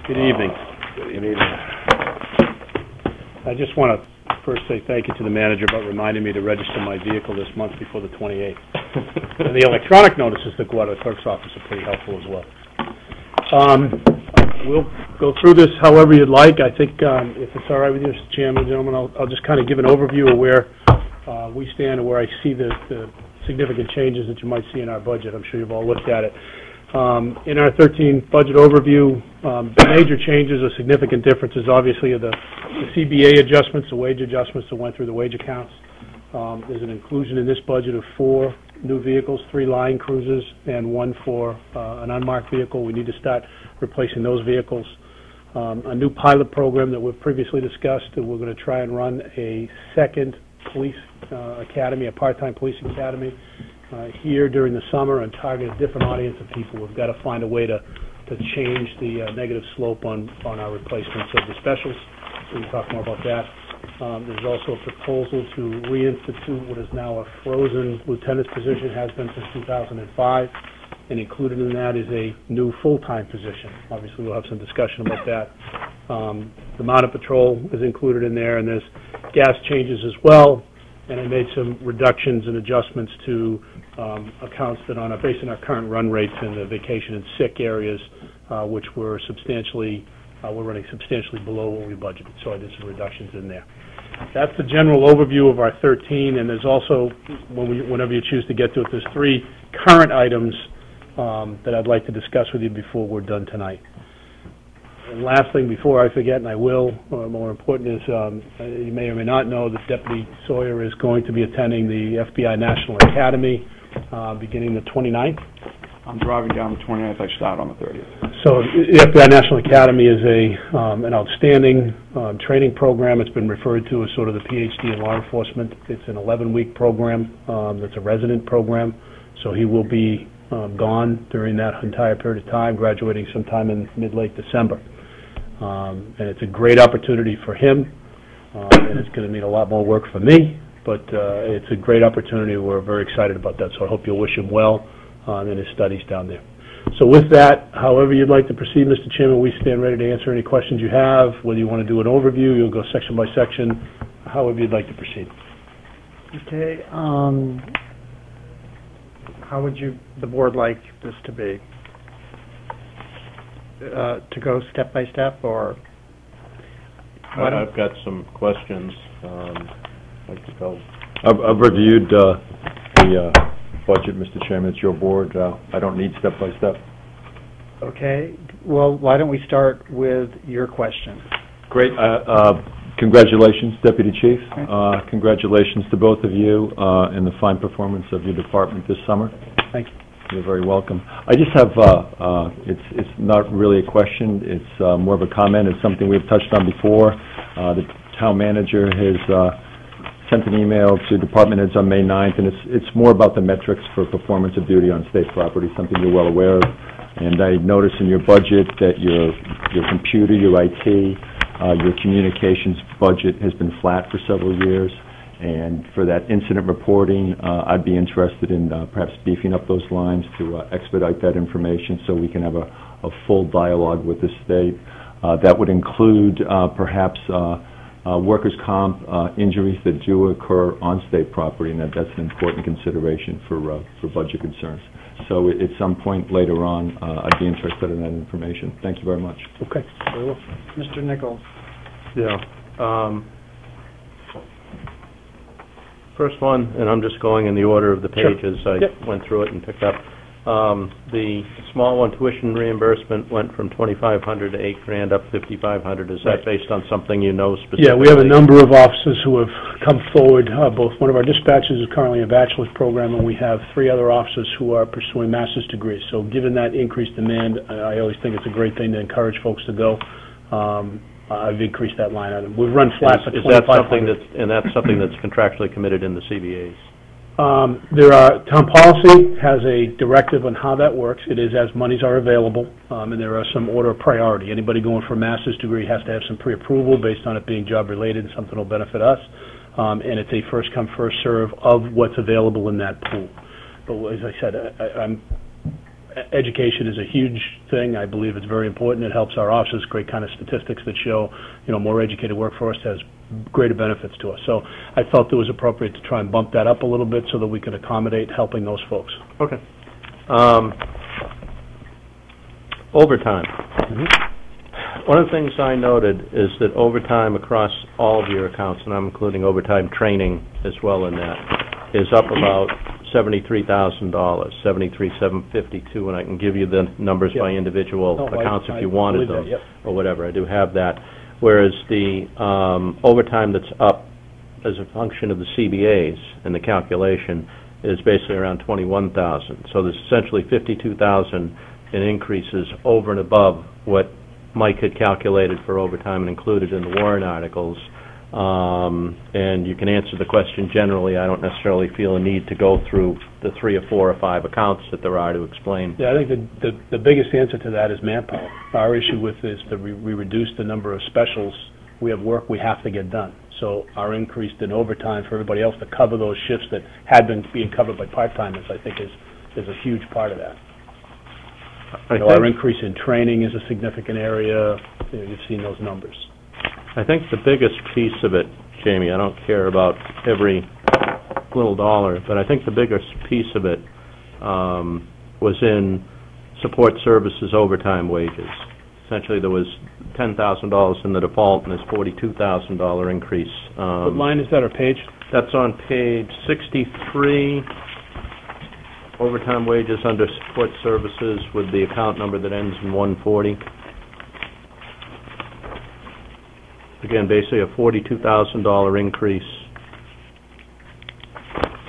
Good evening. Good evening. I just want to first say thank you to the manager about reminding me to register my vehicle this month before the 28th. And the electronic notices that go out of the clerk's office are pretty helpful as well. We'll go through this however you'd like. I think if it's all right with you, Mr. Chairman, gentlemen, I'll just kind of give an overview of where we stand and where I see the significant changes that you might see in our budget. I'm sure you've all looked at it. In our 13 budget overview, the major changes or significant differences obviously are the CBA adjustments, the wage adjustments that went through the wage accounts. There's an inclusion in this budget of 4 new vehicles, 3 line cruisers and 1 for an unmarked vehicle. We need to start replacing those vehicles. A new pilot program that we've previously discussed, and we're going to try and run a second police academy, a part-time police academy here during the summer and target a different audience of people. We've got to find a way to change the negative slope on our replacements of the specials. So we can talk more about that. There's also a proposal to reinstitute what is now a frozen lieutenant's position, has been since 2005, and included in that is a new full-time position. Obviously, we'll have some discussion about that. The mounted patrol is included in there, and there's gas changes as well. And I made some reductions and adjustments to accounts that are based on our current run rates in the vacation and sick areas, which were substantially, we're running substantially below what we budgeted. So I did some reductions in there. That's the general overview of our 13, and there's also, whenever you choose to get to it, there's 3 current items that I'd like to discuss with you before we're done tonight. And last thing, before I forget, and I will, more important is, you may or may not know that Deputy Sawyer is going to be attending the FBI National Academy beginning the 29th. I'm driving down the 29th. I start on the 30th. So the FBI National Academy is an outstanding training program. It's been referred to as sort of the PhD in law enforcement. It's an 11-week program that's a resident program. So he will be gone during that entire period of time, graduating sometime in mid-late December. And it's a great opportunity for him, and it's going to mean a lot more work for me, but it's a great opportunity. We're very excited about that, so I hope you'll wish him well in his studies down there. So with that, however you'd like to proceed, Mr. Chairman, we stand ready to answer any questions you have. Whether you want to do an overview, you'll go section by section, however you'd like to proceed. Okay. How would the board like this to be? To go step by step, or? I've got some questions. I'd like to go. I've reviewed the budget, Mr. Chairman. It's your board. I don't need step by step. Okay. Well, why don't we start with your question? Great. Congratulations, Deputy Chief. Congratulations to both of you in the fine performance of your department this summer. Thank you. You're very welcome. I just have, it's not really a question, it's more of a comment. It's something we've touched on before. The town manager has sent an email to department heads on May 9th, and it's more about the metrics for performance of duty on state property, something you're well aware of. And I noticed in your budget that your computer, your IT, your communications budget has been flat for several years. And for that incident reporting, I'd be interested in perhaps beefing up those lines to expedite that information so we can have a full dialogue with the state. That would include perhaps workers' comp injuries that do occur on state property, and that's an important consideration for budget concerns. So at some point later on, I'd be interested in that information. Thank you very much. Okay. Very well. Mr. Nichols. Yeah. First one, and I'm just going in the order of the pages. Sure. I went through it and picked up. The small one, tuition reimbursement, went from $2,500 to $8,000, up $5,500. Is that based on something you know specifically? Yeah, we have a number of officers who have come forward. Both one of our dispatchers is currently in a bachelor's program, and we have 3 other officers who are pursuing master's degrees. So given that increased demand, I always think it's a great thing to encourage folks to go. I've increased that line item. We've run flat for $2,500. Is that something that's something that's contractually committed in the CBAs? Town policy has a directive on how that works. It is as monies are available, and there are some order of priority. Anybody going for a master's degree has to have some pre-approval based on it being job-related and something that will benefit us. And it's a first-come, first-serve of what's available in that pool. But as I said, I'm education is a huge thing. I believe it's very important. It helps our officers, great kind of statistics that show, more educated workforce has greater benefits to us. So I felt it was appropriate to try and bump that up a little bit so that we could accommodate helping those folks. Okay. Overtime. One of the things I noted is that overtime across all of your accounts, and I'm including overtime training as well in that, is up about $73,000, $73,752, and I can give you the numbers by individual accounts if you wanted them, or whatever. I do have that. Whereas the overtime that's up as a function of the CBAs and the calculation is basically around $21,000. So there's essentially $52,000 in increases over and above what Mike had calculated for overtime and included in the warrant articles. And you can answer the question generally. I don't necessarily feel a need to go through the 3 or 4 or 5 accounts that there are to explain. Yeah, I think the biggest answer to that is manpower. Our issue with is that we reduced the number of specials. We have work we have to get done. So our increase in overtime for everybody else to cover those shifts that had been being covered by part-timers, I think, is a huge part of that. Our increase in training is a significant area. You've seen those numbers. I think the biggest piece of it, Jamie, I don't care about every little dollar, but I think the biggest piece of it was in support services overtime wages. Essentially, there was $10,000 in the default, and there's $42,000 increase. What line is that, or page? That's on page 63, overtime wages under support services with the account number that ends in 140. Again, basically a $42,000 increase.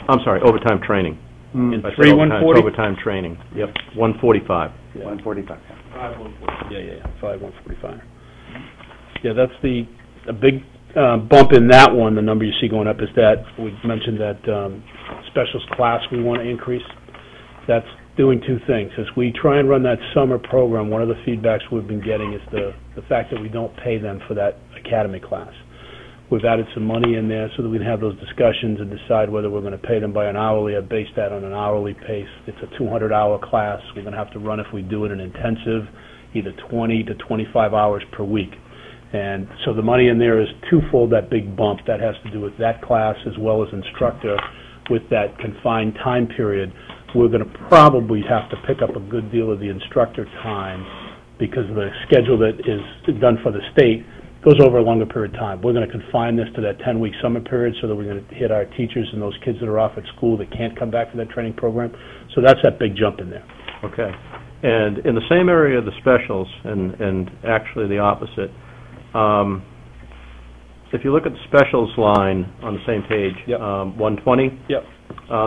I'm sorry, overtime training. 3,140? Overtime training. Yep, 145. 145. 5,145. Yeah, that's a big bump in that one. The number you see going up is that we mentioned that specials class we want to increase. That's doing 2 things. As we try and run that summer program, one of the feedbacks we've been getting is the fact that we don't pay them for that academy class. We've added some money in there so that we can have those discussions and decide whether we're going to pay them by an hourly or base that on an hourly pace. It's a 200-hour class. We're going to have to run, if we do it, an intensive, either 20 to 25 hours per week. And so the money in there is twofold, that big bump. That has to do with that class as well as instructor with that confined time period. We're going to probably have to pick up a good deal of the instructor time because the schedule that is done for the state goes over a longer period of time. We're going to confine this to that 10-week summer period so that we're going to hit our teachers and those kids that are off at school that can't come back for that training program. So that's that big jump in there. Okay. And in the same area of the specials, and actually the opposite, if you look at the specials line on the same page, 120,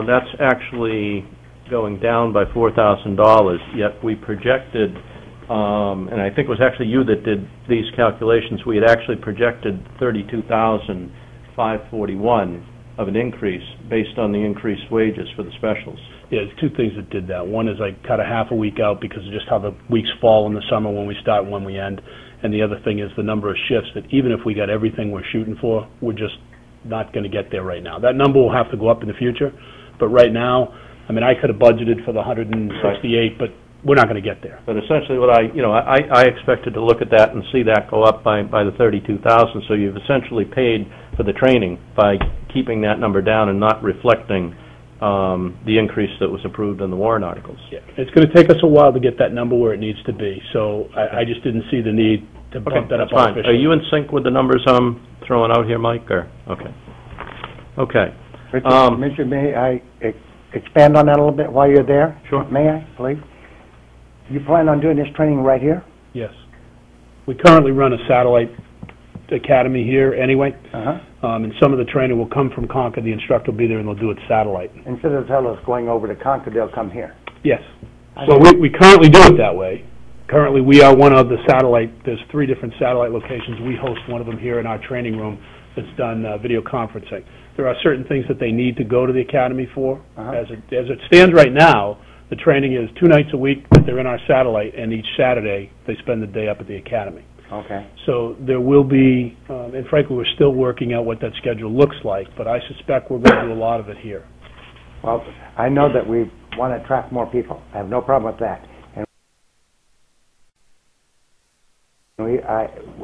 that's actually going down by $4,000, yet we projected, and I think it was actually you that did these calculations, we had actually projected $32,541 of an increase based on the increased wages for the specials. Yeah, there's 2 things that did that. One is I cut a half a week out because of just how the weeks fall in the summer when we start and when we end. And the other thing is the number of shifts that even if we got everything we're shooting for, we're just not going to get there right now. That number will have to go up in the future, but right now, I mean, I could have budgeted for the 168, but we're not going to get there. But essentially what I expected to look at that and see that go up by the $32,000, so you've essentially paid for the training by keeping that number down and not reflecting the increase that was approved in the warrant articles. Yeah, it's going to take us a while to get that number where it needs to be, so I just didn't see the need to bump that up artificially. Are you in sync with the numbers I'm throwing out here, Mike? Or okay. Richard, may I expand on that a little bit while you're there? Sure. May I, please? You plan on doing this training right here? Yes. We currently run a satellite academy here anyway, and some of the training will come from Concord. The instructor will be there and they'll do it satellite. Instead of telling us going over to Concord, they'll come here? Yes. Well, we currently do it that way. Currently, we are one of the satellite, there's 3 different satellite locations. We host one of them here in our training room that's done video conferencing. There are certain things that they need to go to the academy for. As it stands right now, the training is 2 nights a week that they're in our satellite, and each Saturday they spend the day up at the academy. Okay. So there will be, and frankly, we're still working out what that schedule looks like, but I suspect we're going to do a lot of it here. Well, I know that we've want to attract more people. I have no problem with that. And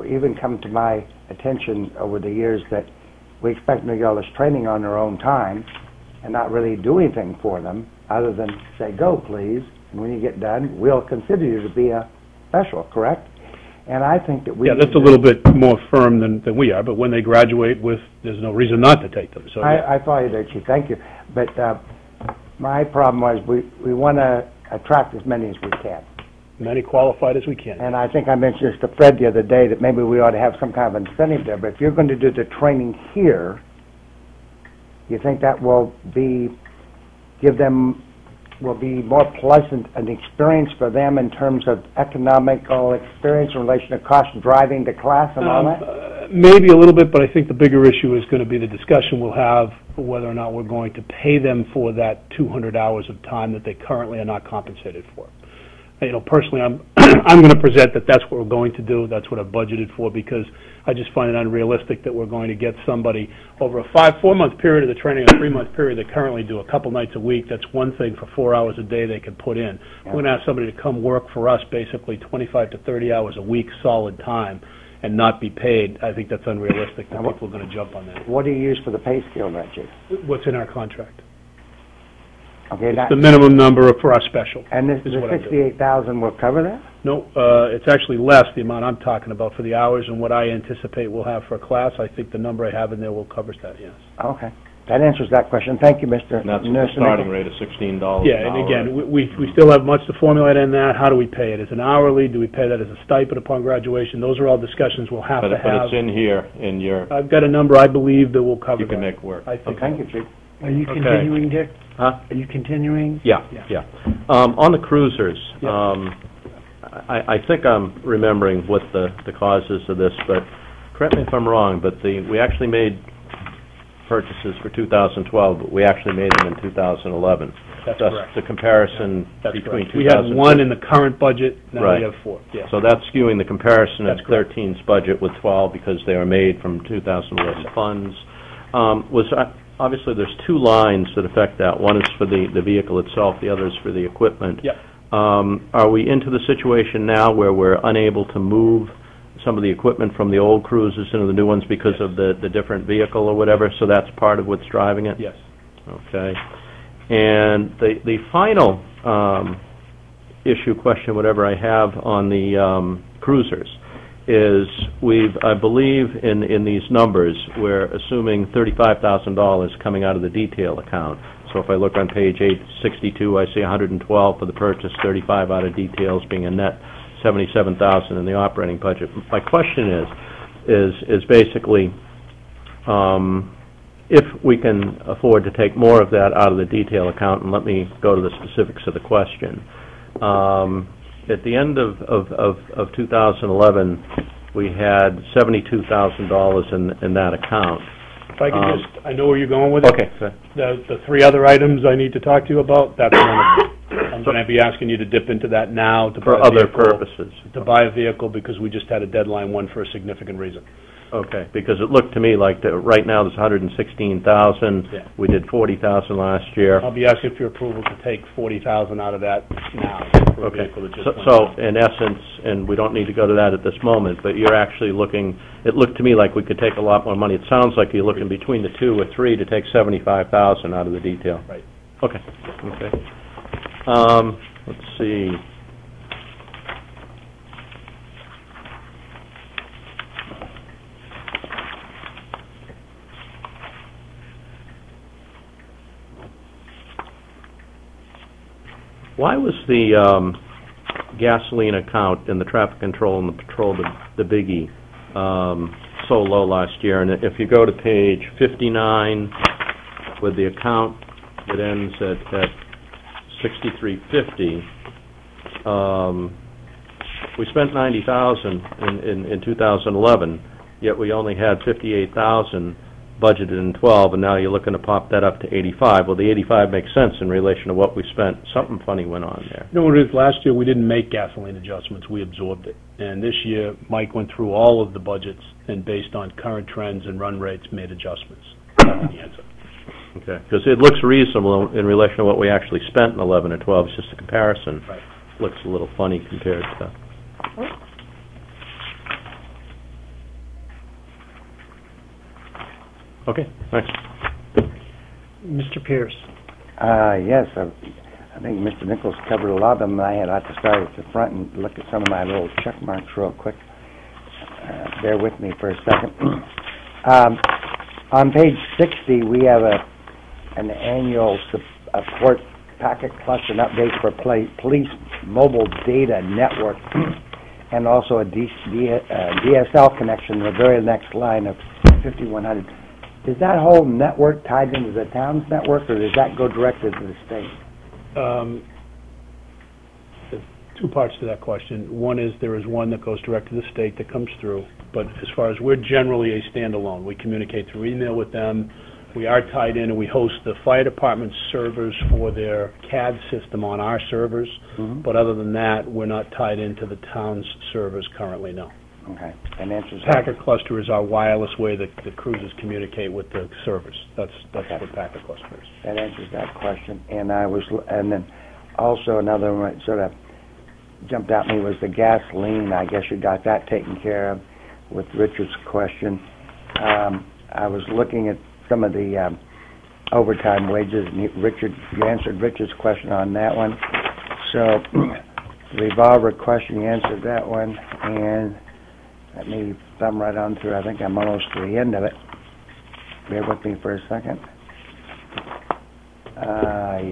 even come to my attention over the years that we expect them to get all this training on their own time and not really do anything for them other than say, go please, and when you get done, we'll consider you to be a special, correct? And I think that we... Yeah, that's a little bit more firm than we are, but when they graduate there's no reason not to take them, so... Yeah. I follow you there, Chief, thank you. But my problem was we want to attract as many as we can. Many qualified as we can. And I think I mentioned this to Fred the other day, that maybe we ought to have some kind of incentive there. But if you're going to do the training here, you think that will be more pleasant an experience for them in terms of economical experience in relation to cost of driving to class and all that? Maybe a little bit, but I think the bigger issue is going to be the discussion we'll have whether or not we're going to pay them for that 200 hours of time that they currently are not compensated for. Personally, I'm going to present that that's what we're going to do. That's what I've budgeted for, because I just find it unrealistic that we're going to get somebody over a 4-month period of the training, a 3-month period they currently do a couple nights a week. That's one thing for 4 hours a day they can put in. Yeah. We're going to have somebody to come work for us basically 25 to 30 hours a week solid time and not be paid. I think that's unrealistic that people are going to jump on that. What do you use for the pay scale, Reggie? What's in our contract? Okay, it's the minimum number for our special. And the 68,000 will cover that? No, it's actually less, the amount I'm talking about for the hours, and what I anticipate we'll have for a class. I think the number I have in there will cover that, yes. Okay. That answers that question. Thank you, Mr. And that's the starting rate of $16 Yeah, and again, we still have much to formulate in that. How do we pay it? As an hourly? Do we pay that as a stipend upon graduation? Those are all discussions we'll have to have. But it's in here, in your... I've got a number I believe that will cover that. You can make work. I think. Thank you, Chief. Are you continuing, Dick? Huh? Are you continuing? Yeah. On the cruisers, Yeah. I think I'm remembering what the cause is of this, but correct me if I'm wrong, but we actually made purchases for 2012, but we actually made them in 2011. That's correct. The comparison That's between correct. We had 1 in the current budget, now Right. we have 4. Yeah. So that's skewing the comparison of That's correct. 13's budget with 12 because they are made from 2011 funds. Obviously, there's 2 lines that affect that. One is for the vehicle itself, the other is for the equipment. Yep. Are we into the situation now where we're unable to move some of the equipment from the old cruisers into the new ones because of the different vehicle or whatever, so that's part of what's driving it? Yes. Okay. And the final issue, question, whatever I have on the cruisers is I believe in these numbers, we're assuming $35,000 coming out of the detail account. So if I look on page 862, I see 112 for the purchase, 35 out of details, being a net 77,000 in the operating budget. My question is basically if we can afford to take more of that out of the detail account, and let me go to the specifics of the question. At the end of 2011, we had $72,000 in that account. If I can I know where you're going with it. Okay. The 3 other items I need to talk to you about, that's one of them. I'm going to be asking you to dip into that now to for buy a other vehicle, purposes. To buy a vehicle because we just had a deadline one for a significant reason. Okay, because it looked to me like right now there's 116,000. Yeah. We did 40,000 last year. I'll be asking for your approval to take 40,000 out of that now for a Okay. vehicle that just So in essence, and we don't need to go to that at this moment, but you're actually looking, it looked to me like we could take a lot more money. It sounds like you're looking between the 2 or 3 to take 75,000 out of the detail. Right. Okay. Let's see. Why was the gasoline account in the traffic control and the patrol, the biggie, so low last year? And if you go to page 59 with the account that ends at 6350, we spent 90,000 in 2011, yet we only had 58,000 budgeted in 12, and now you're looking to pop that up to 85. Well, the 85 makes sense in relation to what we spent. Something funny went on there. You know what it is? Last year we didn't make gasoline adjustments. We absorbed it. And this year Mike went through all of the budgets and based on current trends and run rates made adjustments. That's the answer. Okay, because it looks reasonable in relation to what we actually spent in 11 and 12, it's just a comparison. Right. Looks a little funny compared to... Okay, thanks. Mr. Pierce? Yes, I think Mr. Nichols covered a lot of them. I had to start at the front and look at some of my little check marks real quick. Bear with me for a second. On page 60, we have an annual support packet cluster and update for police mobile data network, and also a DSL connection, the very next line of 5100. Is that whole network tied into the town's network, or does that go directly to the state? Two parts to that question. One is there is one that goes direct to the state that comes through, but as far as we're generally a standalone. We communicate through email with them. We are tied in, and we host the fire department's servers for their CAD system on our servers. But other than that, we're not tied into the town's servers currently, no. Okay, and answers that. Packet cluster is our wireless way that the cruisers communicate with the servers. That's Okay. what packet cluster is. That answers that question. And then also another one that sort of jumped at me was the gasoline. I guess you got that taken care of with Richard's question. I was looking at some of the overtime wages, and you answered Richard's question on that one. So the revolver question, you answered that one, and let me thumb right on through. I think I'm almost to the end of it. Bear with me for a second.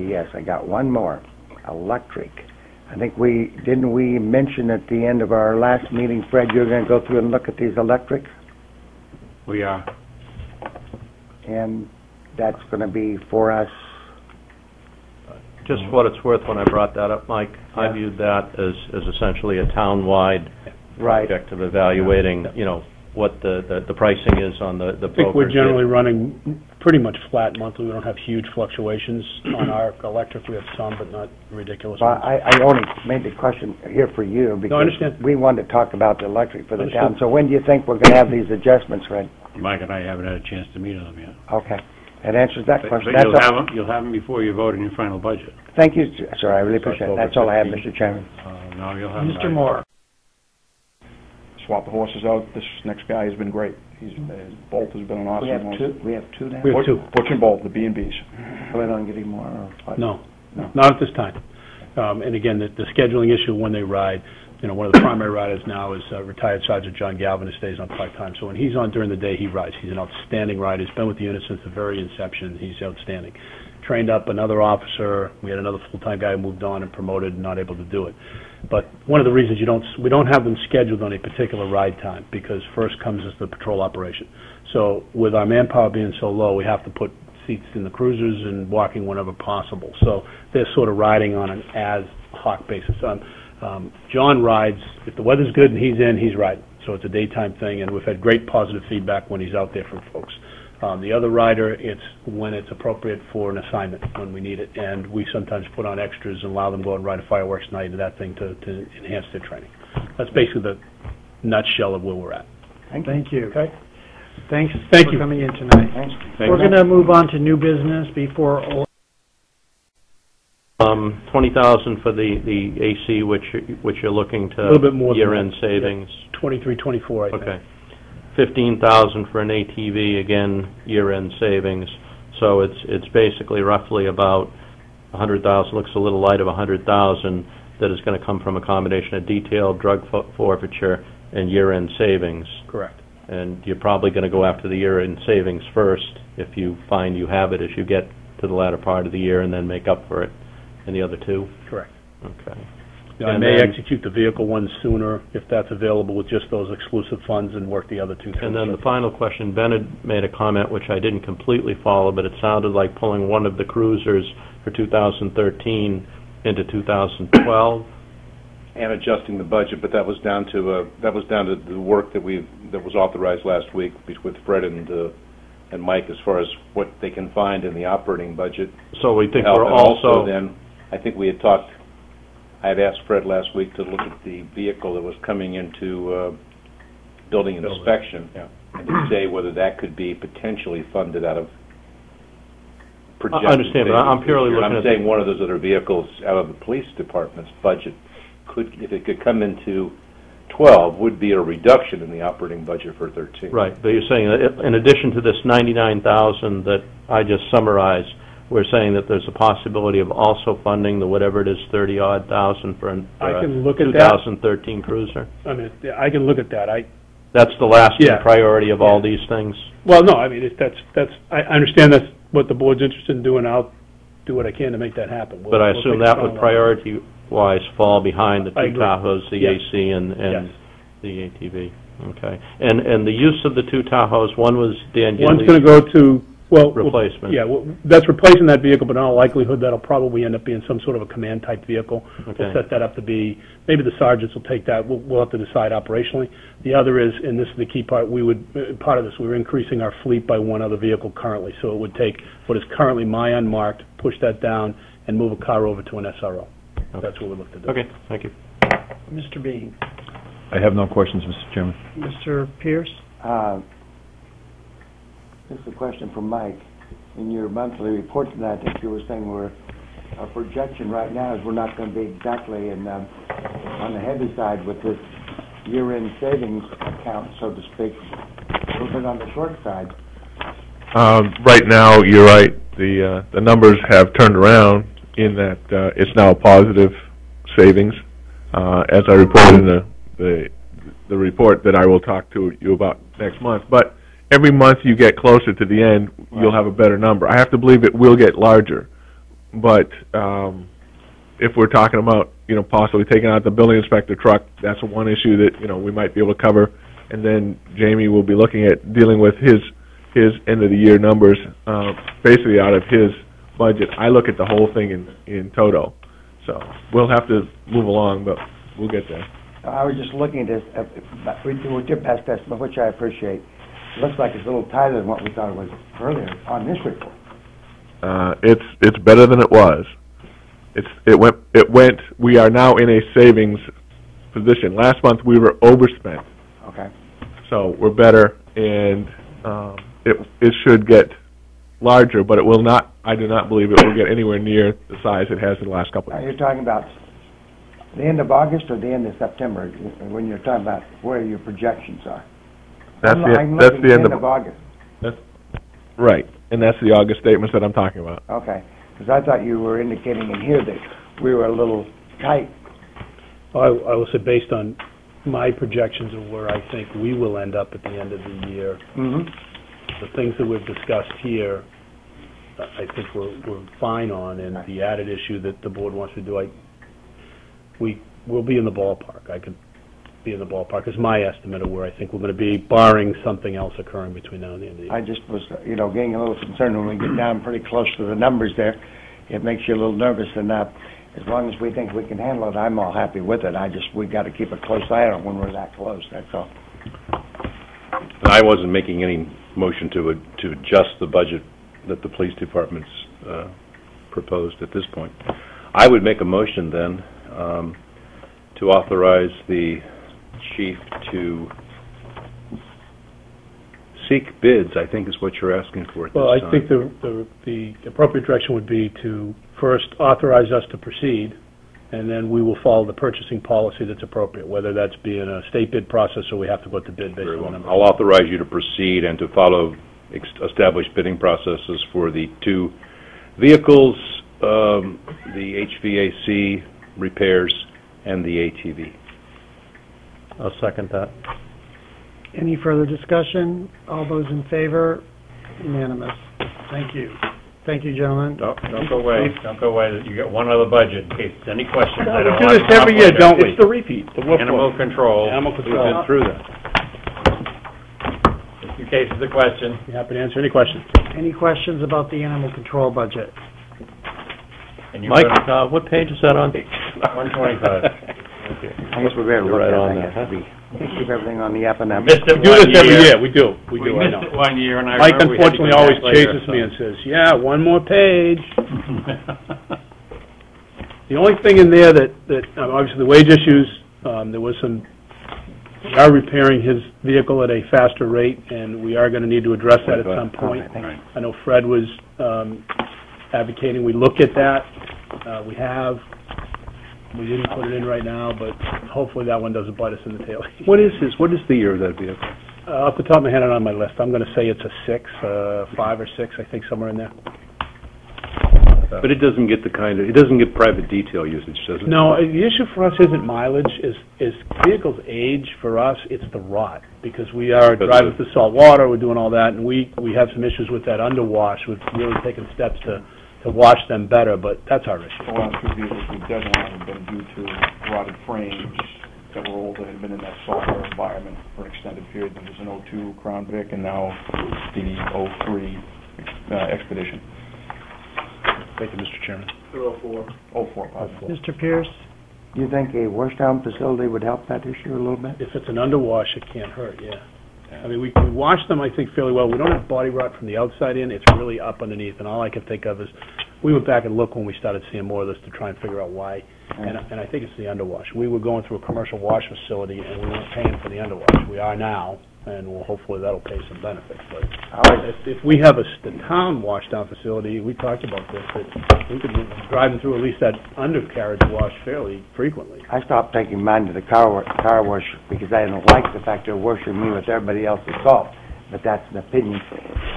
Yes, I got one more. Electric. I think didn't we mention at the end of our last meeting, Fred, you're going to go through and look at these electrics? We are. And that's going to be for us. Just what it's worth, when I brought that up, Mike, I Yeah. viewed that as essentially a town-wide Right. project of evaluating, what the pricing is on the I think we're brokerage. generally running pretty much flat monthly. We don't have huge fluctuations on our electric. We have some, but not ridiculous Well, ones. I only made the question here for you because understand. we wanted to talk about the electric for the Understood. town. So when do you think we're going to have these adjustments, Fred? Mike and I haven't had a chance to meet on them yet. Okay. That answers that question. But That's all. you'll have them before you vote on your final budget. Thank you, sir. I really appreciate it. That's all I have, Mr. Chairman. No, you'll have them. Mr. Moore? Swap the horses out. This next guy has been great. Bolt has been an awesome one. We have two now? We have two. Butch and Bolt, the B&Bs. Plan on getting more? Or what? No, not at this time. And again, the scheduling issue when they ride, one of the primary riders now is retired Sergeant John Galvin, who stays on part-time. So when he's on during the day, he rides. He's an outstanding rider. He's been with the unit since the very inception. He's outstanding. Trained up another officer. We had another full-time guy who moved on and promoted and not able to do it. But one of the reasons we don't have them scheduled on a particular ride time, because first comes is the patrol operation. So with our manpower being so low, we have to put seats in the cruisers and walking whenever possible. So they're sort of riding on an ad hoc basis. John rides, if the weather's good and he's in, he's riding. So it's a daytime thing, and we've had great positive feedback when he's out there from folks. The other rider, it's when it's appropriate for an assignment, when we need it, and we sometimes put on extras and allow them to go and ride a fireworks night and that thing to enhance their training. That's basically the nutshell of where we're at. Thank you. Okay? Thanks Thank for you. coming in tonight. Thanks. We're going to move on to new business before... $20,000 for the AC, which you're looking to... A little bit more than year-end that. savings. 23, 24, I think. Okay. $15,000 for an ATV, again, year-end savings. So it's basically roughly about $100,000, looks a little light of $100,000, that is going to come from a combination of detail, drug forfeiture, and year-end savings. Correct. And you're probably going to go after the year-end savings first, if you find you have it as you get to the latter part of the year, and then make up for it in the other two? Correct. Okay. I And may then- execute the vehicle one sooner, if that's available, with just those exclusive funds, and work the other two through. And then the final question, Ben had made a comment which I didn't completely follow, but it sounded like pulling one of the cruisers for 2013 into 2012. And adjusting the budget, but that was down to the work that was authorized last week with Fred and Mike, as far as what they can find in the operating budget. So we think Help, we're and also... then, I think we had talked, I had asked Fred last week to look at the vehicle that was coming into building inspection, and to say whether that could be potentially funded out of projected. I understand, but I'm purely savings. looking I'm at saying one of those other vehicles out of the police department's budget could, if it could come into 12, would be a reduction in the operating budget for 13. Right, but you're saying that in addition to this 99,000 that I just summarized, we're saying that there's a possibility of also funding the whatever it is, 30-odd thousand for a I can look at that. 2013 cruiser? I mean, I can look at that. That's the last Yeah. priority of all these things? Well, no, I mean, I understand that's what the board's interested in doing. I'll do what I can to make that happen. But I We'll assume take that it would on. priority-wise fall behind the I two agree. Tahoes, the Yes. AC and Yes. the ATV. Okay. And the use of the two Tahoes, one was Dan One's Gidley's going to go to, well... replacement. Yeah, well, that's replacing that vehicle, but in all likelihood, that'll probably end up being some sort of a command-type vehicle. Okay. We'll set that up to be, maybe the sergeants will take that, we'll have to decide operationally. The other is, and this is the key part, part of this, we're increasing our fleet by one other vehicle currently, so it would take what is currently my unmarked, push that down, and move a car over to an SRO. Okay. That's what we look to do. Okay, thank you. Mr. Bean. I have no questions, Mr. Chairman. Mr. Pierce? This is a question from Mike. In your monthly report tonight, I think you were saying our projection right now is we're not going to be exactly on the heavy side with this year-end savings account, so to speak, a little bit on the short side. Right now, you're right. The numbers have turned around in that it's now a positive savings. As I reported in the report that I will talk to you about next month. But every month you get closer to the end, you'll have a better number. I have to believe it will get larger. But if we're talking about, possibly taking out the building inspector truck, that's one issue that, we might be able to cover. And then Jamie will be looking at dealing with his end of the year numbers, basically out of his budget. I look at the whole thing in toto. So we'll have to move along, but we'll get there. I was just looking at this, with your best estimate, which I appreciate. It looks like it's a little tighter than what we thought it was earlier on this report. It's better than it was. We are now in a savings position. Last month we were overspent. Okay. So we're better, and it should get larger, but it will not. I do not believe it will get anywhere near the size it has in the last couple of Now, years. you're talking about the end of August or the end of September when you're talking about where your projections are? That's I'm the looking end at of August. Right, and that's the August statements that I'm talking about. Okay, because I thought you were indicating in here that we were a little tight. I will say, based on my projections of where I think we will end up at the end of the year, Mm-hmm. the things that we've discussed here, I think we're fine on, and the added issue that the board wants to do, we'll be in the ballpark. I could be in the ballpark, is my estimate of where I think we're going to be, barring something else occurring between now and the end of the year. I just was, getting a little concerned when we get down pretty close to the numbers there. It makes you a little nervous, and as long as we think we can handle it, I'm all happy with it. We got to keep a close eye on it when we're that close, that's all. And I wasn't making any motion to adjust the budget that the police department's proposed at this point. I would make a motion then to authorize the chief to seek bids, I think is what you're asking for at this Well, I time. think the appropriate direction would be to first authorize us to proceed, and then we will follow the purchasing policy that's appropriate, whether that's being a state bid process or we have to go to bid based Very on well. the number. I'll authorize you to proceed and to follow established bidding processes for the two vehicles, the HVAC repairs, and the ATV. I'll second that. Any further discussion? All those in favor? Unanimous. Thank you. Thank you, gentlemen. Don't go away. Don't go away. You got one other budget in case there's any questions. I We don't do want this every year, don't we? It's the repeat. Animal control. Animal We've control. been through that. Just in case there's a question. Be happy to answer any questions. Any questions about the animal control budget? And you Mike, voted what page is that on? 125. I guess we better You're look right at on it. that, huh? Keep everything on the up and up. Missed it We do this one every year. year, we do, I We know. missed it one year, and I Mike remember we had to go unfortunately always back later, chases so. me and says, yeah, one more page. The only thing in there that obviously the wage issues, there was some, we are repairing his vehicle at a faster rate, and we are going to need to address that at some point. Okay, thank you. I know Fred was advocating we look at that. We didn't put it in right now, but hopefully that one doesn't bite us in the tail. What is the year of that vehicle? Off the top of my head, not on my list, I'm going to say it's a 5 or 6, I think, somewhere in there. But it doesn't get it doesn't get private detail usage, does it? No, the issue for us isn't mileage, is vehicles age. For us, it's the rot, because we are driving through salt water, we're doing all that, and we have some issues with that underwash. We've really taken steps to wash them better, but that's our issue. The last 2 vehicles we've deadlined have been due to rotted frames that were old, that had been in that saltwater environment for an extended period. There was an 02 Crown Vic and now the 03 Expedition. Thank you, Mr. Chairman. 04, possibly. Mr. Pierce? Do you think a washdown facility would help that issue a little bit? If it's an underwash, it can't hurt, yeah. I mean, we wash them, I think, fairly well. We don't have body rot from the outside in. It's really up underneath, and all I can think of is, we went back and looked when we started seeing more of this to try and figure out why, and I think it's the underwash. We were going through a commercial wash facility, and we weren't paying for the underwash. We are now, and hopefully that'll pay some benefits. But if we have the town washdown facility, we talked about this, that we could be driving through at least that undercarriage wash fairly frequently. I stopped taking mine to the car wash because I didn't like the fact they're washing me with everybody else's salt. But that's an opinion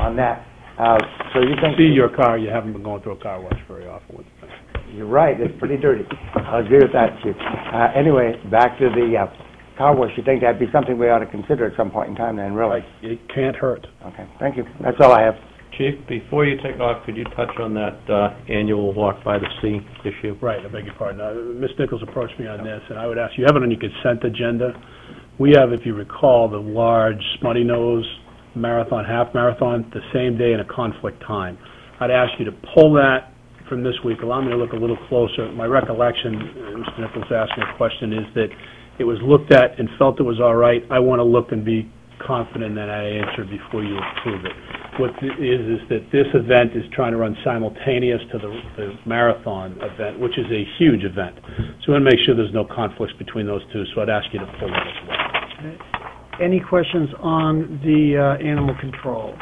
on that. So you think... See your car, you haven't been going through a car wash very often with it. You're right, it's pretty dirty. I'll agree with that, Chief. Anyway, back to the car wash. You think that'd be something we ought to consider at some point in time then, really? It can't hurt. Okay, thank you. That's all I have. Chief, before you take off, could you touch on that annual walk by the sea issue? Right, I beg your pardon. Ms. Nichols approached me on this, and I would ask, you have it on your consent agenda. We have, if you recall, the large Smutty Nose marathon, half marathon, the same day in a conflict time. I'd ask you to pull that from this week. Allow me to look a little closer. My recollection, Mr. Nichols asked me a question, is that it was looked at and felt it was all right. I want to look and be confident that I answered before you approve it. What is that this event is trying to run simultaneous to the marathon event, which is a huge event. So we want to make sure there's no conflicts between those two, so I'd ask you to pull that as well. Any questions on the animal control?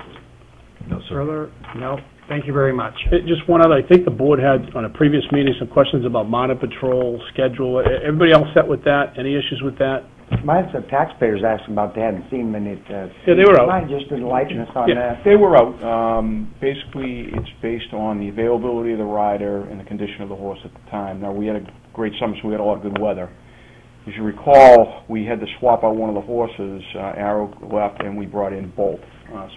No, sir. Further? No. Thank you very much. Just one other, I think the board had on a previous meeting some questions about mounted patrol schedule. Everybody else set with that? Any issues with that? Mine's some taxpayers asking about they hadn't seen many. Yeah, they were out. Mine just enlighten us on that. They were out. Basically, it's based on the availability of the rider and the condition of the horse at the time. Now, we had a great summer, so we had a lot of good weather. As you recall, we had to swap out one of the horses. Arrow left, and we brought in Bolt.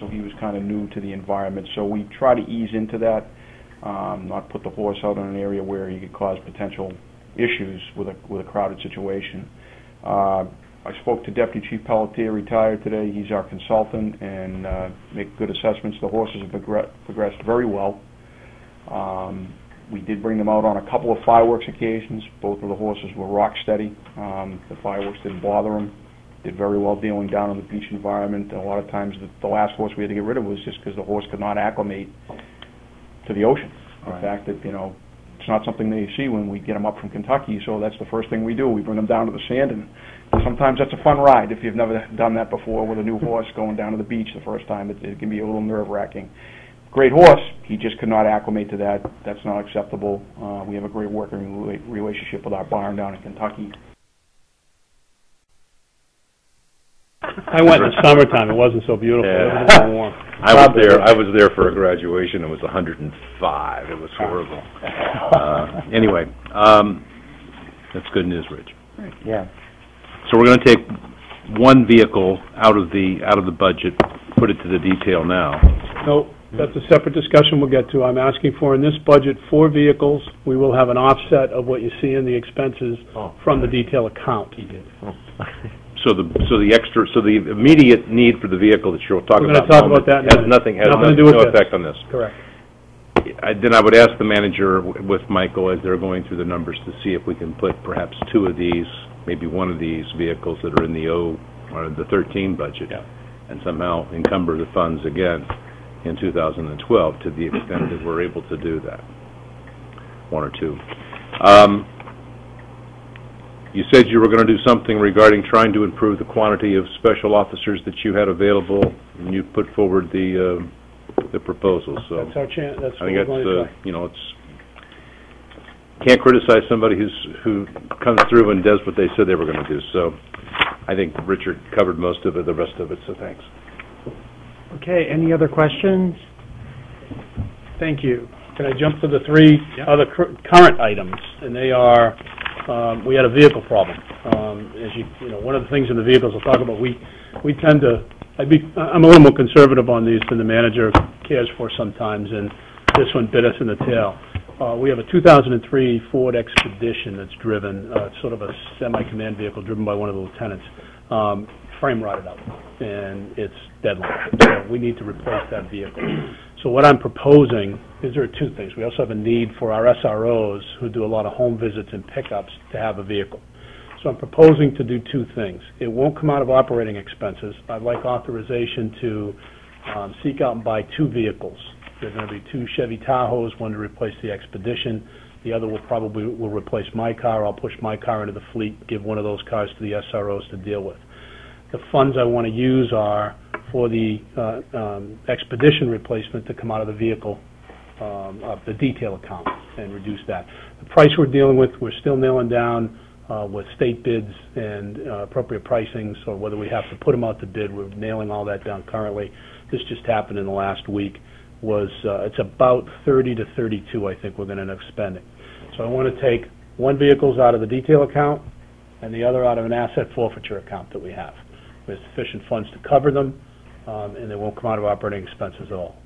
So he was kind of new to the environment. So we try to ease into that, not put the horse out in an area where he could cause potential issues with a crowded situation. I spoke to Deputy Chief Pelletier, retired today. He's our consultant and make good assessments. The horses have progressed very well. We did bring them out on a couple of fireworks occasions. Both of the horses were rock steady. The fireworks didn't bother them. Did very well dealing down in the beach environment. A lot of times the last horse we had to get rid of was just because the horse could not acclimate to the ocean. The fact that, it's not something they see when we get them up from Kentucky, so that's the first thing we do. We bring them down to the sand, and sometimes that's a fun ride if you've never done that before with a new horse going down to the beach the first time. It can be a little nerve-wracking. Great horse, he just could not acclimate to that. That's not acceptable. We have a great working relationship with our barn down in Kentucky. I went in the summertime. It wasn't so beautiful. Yeah. It was a little warm. I was there for a graduation. It was 105. It was horrible. Anyway, that's good news, Rich. Yeah. So we're going to take one vehicle out of the budget, put it to the detail now. No, that's a separate discussion we'll get to. I'm asking for in this budget 4 vehicles. We will have an offset of what you see in the expenses from the detail account. So the immediate need for the vehicle that you're talking about. We're going to talk about that. Has nothing to do with no effect on this. Correct. Then I would ask the manager with Michael as they're going through the numbers to see if we can put perhaps 2 of these, maybe one of these vehicles that are in the 13 budget, and somehow encumber the funds again in 2012 to the extent that we're able to do that. 1 or 2. You said you were going to do something regarding trying to improve the quantity of special officers that you had available, and you put forward the the proposal, so. That's our chance, that's I what think we're going to try. you know, can't criticize somebody who comes through and does what they said they were going to do. So I think Richard covered most of it, the rest of it, so thanks. Okay, any other questions? Thank you. Can I jump to the three other current items? And they are, we had a vehicle problem. As you know, one of the things in the vehicles I'll talk about, we tend to, I'm a little more conservative on these than the manager cares for sometimes, and this one bit us in the tail. We have a 2003 Ford Expedition that's driven, sort of a semi-command vehicle driven by one of the lieutenants. Frame rotted out, and it's deadly. So we need to replace that vehicle. So what I'm proposing is there are two things. We also have a need for our SROs who do a lot of home visits and pickups to have a vehicle. So I'm proposing to do two things. It won't come out of operating expenses. I'd like authorization to seek out and buy two vehicles. There are going to be two Chevy Tahoes, one to replace the Expedition. The other will replace my car. I'll push my car into the fleet, give one of those cars to the SROs to deal with. The funds I want to use are for the Expedition replacement to come out of the vehicle, of the detail account, and reduce that. The price we're dealing with, we're still nailing down with state bids and appropriate pricing, so whether we have to put them out to bid, we're nailing all that down currently. This just happened in the last week. It's about 30 to 32, I think, we're going to end up spending. So I want to take one vehicle's out of the detail account and the other out of an asset forfeiture account that we have. We have sufficient funds to cover them, and they won't come out of operating expenses at all.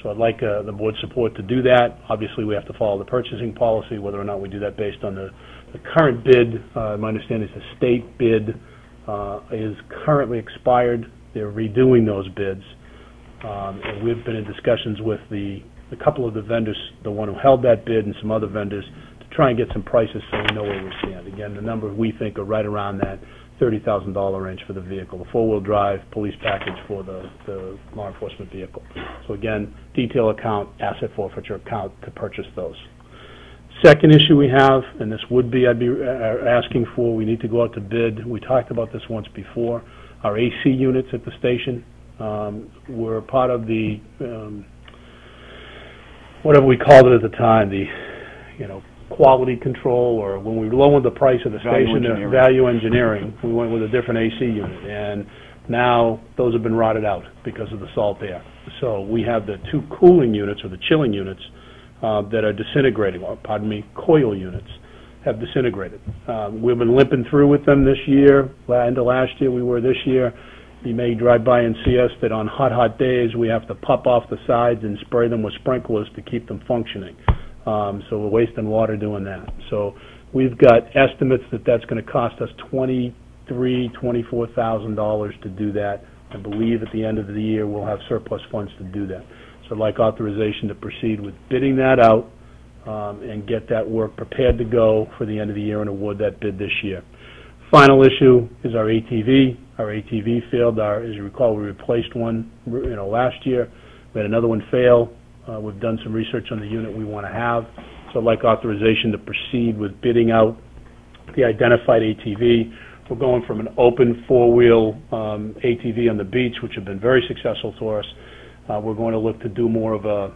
So I'd like the board's support to do that. Obviously, we have to follow the purchasing policy, whether or not we do that based on the current bid. My understanding is the state bid is currently expired. They're redoing those bids. And we've been in discussions with a couple of the vendors, the one who held that bid and some other vendors, to try and get some prices so we know where we stand. Again, the number we think are right around that $30,000 range for the vehicle, the four-wheel drive police package for the law enforcement vehicle. So again, detail account, asset forfeiture account to purchase those. Second issue we have, and this would be, I'd be asking for, we need to go out to bid. We talked about this once before. Our AC units at the station, we're part of the, whatever we called it at the time, the, quality control, or when we lowered the price of the station, value engineering, we went with a different AC unit, and now those have been rotted out because of the salt air. So we have the two cooling units, or the chilling units, that are disintegrating, or pardon me, coil units have disintegrated. We've been limping through with them this year. End of last year we were this year. You may drive by and see us that on hot days we have to pop off the sides and spray them with sprinklers to keep them functioning. So we're wasting water doing that. So we've got estimates that that's going to cost us $24,000 to do that. I believe at the end of the year we'll have surplus funds to do that. So I'd like authorization to proceed with bidding that out and get that work prepared to go for the end of the year and award that bid this year. Final issue is our ATV. Our ATV failed. As you recall, we replaced one last year. We had another one fail. We've done some research on the unit we want to have. So I'd like authorization to proceed with bidding out the identified ATV. We're going from an open four-wheel ATV on the beach, which have been very successful for us. We're going to look to do more of a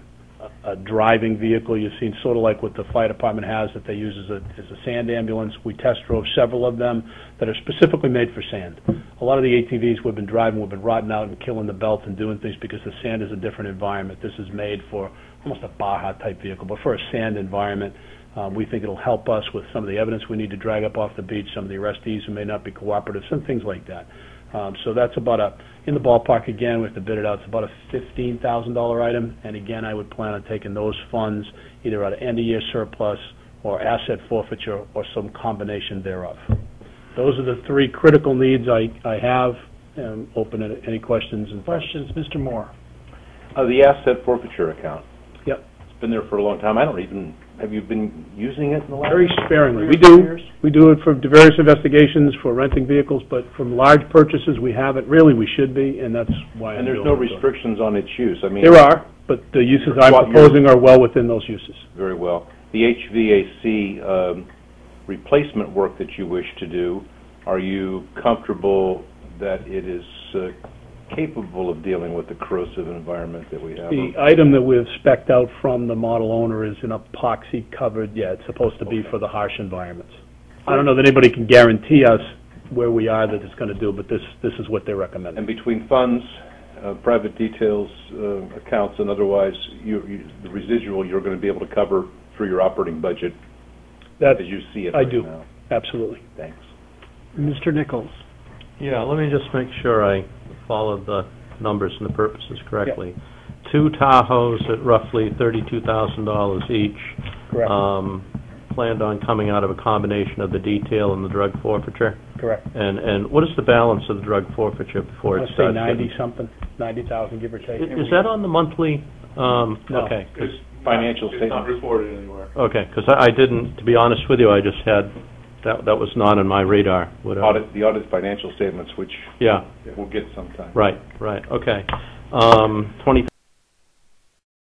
driving vehicle. You've seen sort of like what the fire department has that they use as a sand ambulance. We test drove several of them that are specifically made for sand. A lot of the ATVs we've been driving, we've been rotting out and killing the belt and doing things because the sand is a different environment. This is made for almost a Baja type vehicle, but for a sand environment. We think it'll help us with some of the evidence we need to drag up off the beach, some of the arrestees who may not be cooperative, some things like that. So that's about in the ballpark again, we have to bid it out, it's about a $15,000 item, and again, I would plan on taking those funds either out of end-of-year surplus or asset forfeiture or some combination thereof. Those are the three critical needs I have. Open to any questions. Questions, Mr. Moore? The asset forfeiture account. Yep. It's been there for a long time. Have you been using it in the last Very sparingly. years? We do it for various investigations, for renting vehicles, but from large purchases we haven't. Really, we should be, and that's why. And there's no restrictions on its use. I mean, there are, but the uses I'm proposing are well within those uses. Very well. The HVAC replacement work that you wish to do, are you comfortable that it is capable of dealing with the corrosive environment that we have. The item that we've spec'd out from the model owner is an epoxy covered, yeah, it's supposed to be for the harsh environments. I don't know that anybody can guarantee us where we are that it's going to do, but this is what they're recommending. And between funds, private details, accounts, and otherwise, the residual you're going to be able to cover through your operating budget That as you see it I right do, now. absolutely. Thanks. Mr. Nichols? Yeah, let me just make sure I followed the numbers and the purposes correctly. 2 Tahoes at roughly $32,000 each. Correct. Planned on coming out of a combination of the detail and the drug forfeiture. Correct. And what is the balance of the drug forfeiture before it Let's say starts? 90-something, 90,000, give or take. Is that on the monthly? No. Okay. It's financial It's not statements. reported anywhere. Okay, because I didn't, to be honest with you, I just had, that was not on my radar. Whatever. The audit financial statements, which Yeah, we'll get sometime. right, okay. 20